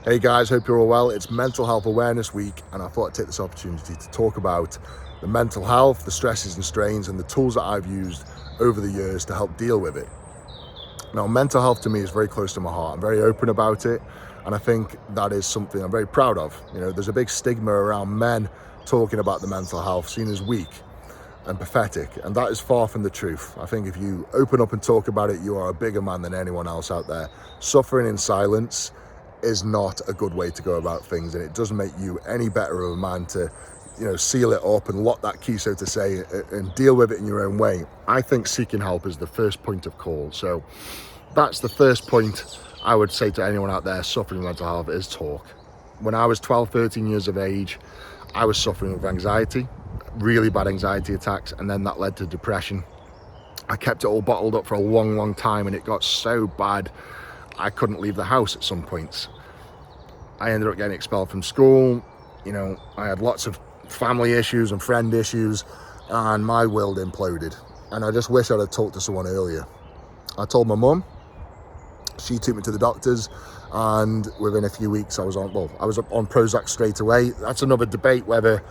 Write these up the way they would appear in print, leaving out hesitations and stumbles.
Hey guys, hope you're all well. It's Mental Health Awareness Week, and I thought I'd take this opportunity to talk about the mental health, the stresses and strains, and the tools that I've used over the years to help deal with it. Now, mental health to me is very close to my heart. I'm very open about it, and I think that is something I'm very proud of. There's a big stigma around men talking about the mental health, seen as weak and pathetic, and that is far from the truth. I think if you open up and talk about it, you are a bigger man than anyone else out there. Suffering in silence is not a good way to go about things, and it doesn't make you any better of a man to seal it up and lock that key, so to say, and deal with it in your own way. I think seeking help is the first point of call. So that's the first point I would say to anyone out there suffering with mental health, is talk. When I was 12-13 years of age, I was suffering with anxiety, really bad anxiety attacks, and then that led to depression. I kept it all bottled up for a long time, and it got so bad I couldn't leave the house at some points. I ended up getting expelled from school. I had lots of family issues and friend issues, and my world imploded. And I just wish I'd have talked to someone earlier. I told my mum, she took me to the doctors, and within a few weeks I was on Prozac straight away. That's another debate, whether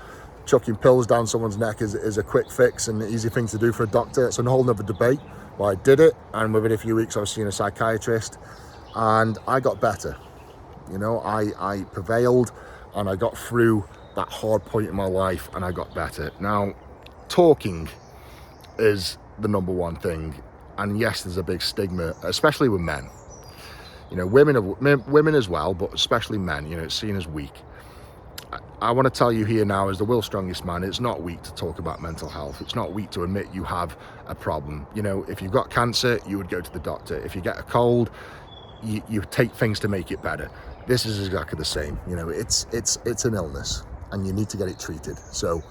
chucking pills down someone's neck is a quick fix and an easy thing to do for a doctor. It's a whole nother debate. Well, I did it, and within a few weeks I was seeing a psychiatrist, and I got better. I prevailed, and I got through that hard point in my life, and I got better. Now, talking is the number one thing, and yes, there's a big stigma, especially with men. Women as well, but especially men. It's seen as weak. I want to tell you here now, as the world's strongest man, it's not weak to talk about mental health. It's not weak to admit you have a problem. If you've got cancer, you would go to the doctor. If you get a cold, you take things to make it better. This is exactly the same. It's an illness, and you need to get it treated. So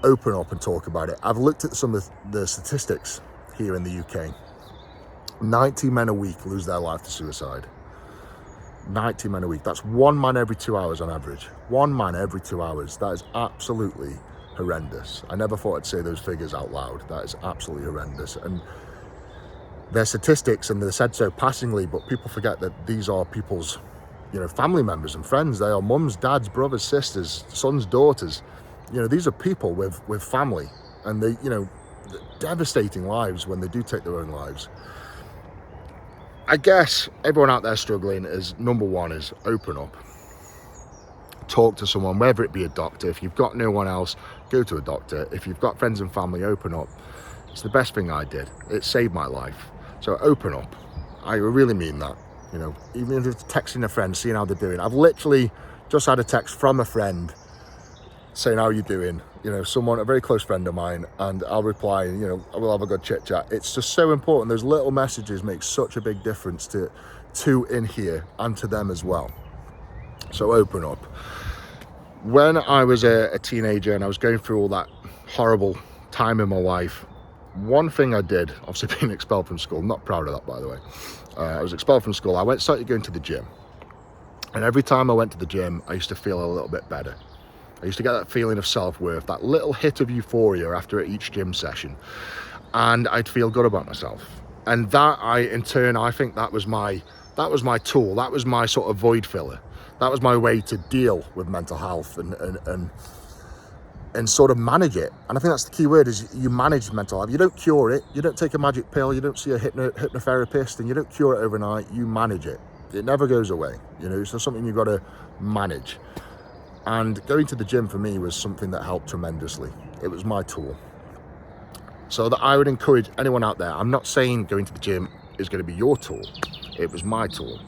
open up and talk about it. I've looked at some of the statistics here in the UK. 90 men a week lose their life to suicide. 90 men a week. That's one man every 2 hours on average. One man every 2 hours. That is absolutely horrendous. I never thought I'd say those figures out loud. That is absolutely horrendous. And they're statistics, and they're said so passingly, but people forget that these are people's family members and friends. They are mums, dads, brothers, sisters, sons, daughters. These are people with family, and they devastating lives when they do take their own lives. I guess everyone out there struggling is, number one, is open up. Talk to someone, whether it be a doctor. If you've got no one else, go to a doctor. If you've got friends and family, open up. It's the best thing I did. It saved my life. So open up. I really mean that. Even if it's texting a friend, seeing how they're doing. I've literally just had a text from a friend saying, how are you doing? Someone, a very close friend of mine, and I'll reply, and we'll have a good chit chat. It's just so important. Those little messages make such a big difference to in here and to them as well. So open up. When I was a teenager and I was going through all that horrible time in my life, one thing I did, obviously being expelled from school, not proud of that, by the way. I was expelled from school. I started going to the gym, and every time I went to the gym, I used to feel a little bit better. I used to get that feeling of self-worth, that little hit of euphoria after each gym session, and I'd feel good about myself. And that, I think that was my tool. That was my sort of void filler. That was my way to deal with mental health and sort of manage it. And I think that's the key word, is you manage mental health. You don't cure it. You don't take a magic pill. You don't see a hypnotherapist, and you don't cure it overnight. You manage it. It never goes away. It's just something you've got to manage. And going to the gym for me was something that helped tremendously. It was my tool. So that I would encourage anyone out there. I'm not saying going to the gym is going to be your tool. It was my tool.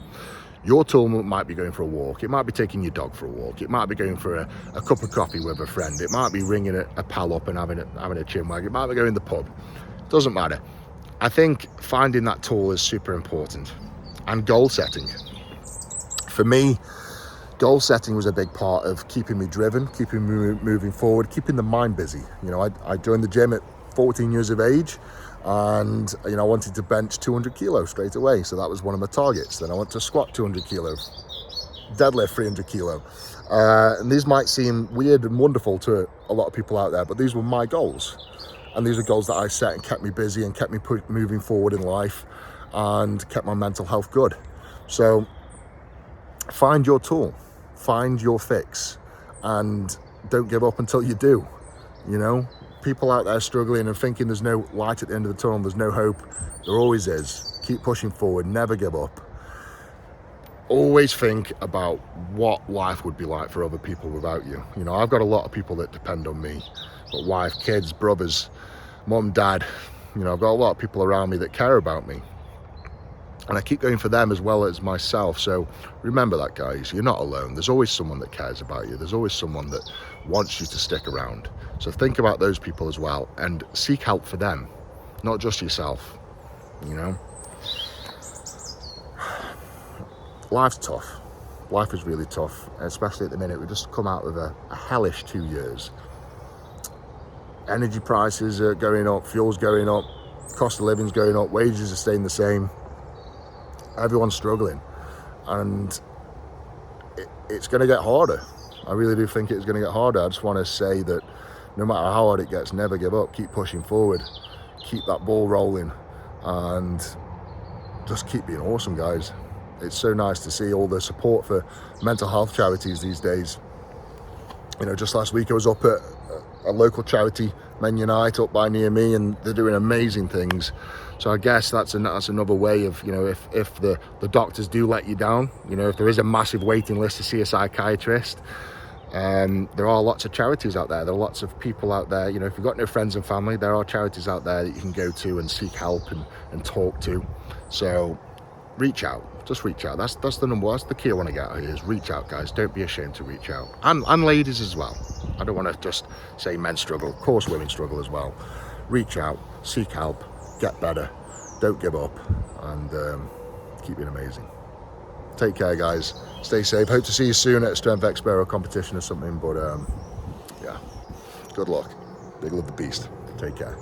Your tool might be going for a walk. It might be taking your dog for a walk. It might be going for a cup of coffee with a friend. It might be ringing a pal up and having a chin wag. It might be going to the pub. Doesn't matter. I think finding that tool is super important. And goal setting. For me, goal setting was a big part of keeping me driven, keeping me moving forward, keeping the mind busy. I joined the gym at 14 years of age, and I wanted to bench 200 kilos straight away, so that was one of my targets. Then I went to squat 200 kilos, deadlift 300 kilo, and these might seem weird and wonderful to a lot of people out there, but these were my goals, and these are goals that I set and kept me busy and kept me moving forward in life and kept my mental health good. So find your tool, find your fix, and don't give up until you do. You know, people out there struggling and thinking there's no light at the end of the tunnel, there's no hope. There always is. Keep pushing forward, never give up. Always think about what life would be like for other people without you. You know, I've got a lot of people that depend on me, but wife, kids, brothers, mum, dad. You know, I've got a lot of people around me that care about me. And I keep going for them as well as myself. So remember that, guys, you're not alone. There's always someone that cares about you. There's always someone that wants you to stick around. So think about those people as well and seek help for them, not just yourself, you know. Life's tough. Life is really tough, especially at the minute. We've just come out of a hellish 2 years. Energy prices are going up, fuel's going up, cost of living's going up, wages are staying the same. Everyone's struggling, and it's going to get harder. I really do think it's going to get harder. I just want to say that no matter how hard it gets, never give up. Keep pushing forward, keep that ball rolling, and just keep being awesome, guys. It's so nice to see all the support for mental health charities these days. You know, just last week I was up at a local charity menu night up by near me, and they're doing amazing things. So I guess that's another way of, you know, if the doctors do let you down, you know, if there is a massive waiting list to see a psychiatrist, there are lots of charities out there. There are lots of people out there. You know, if you've got no friends and family, there are charities out there that you can go to and seek help and talk to. So reach out. Just reach out. That's the key I want to get out here, is reach out, guys. Don't be ashamed to reach out. And ladies as well. I don't want to just say men struggle. Of course women struggle as well. Reach out, seek help, get better, don't give up, and keep being amazing. Take care, guys. Stay safe. Hope to see you soon at a Strength Expo or competition or something, but yeah, good luck. Big love the beast. Take care.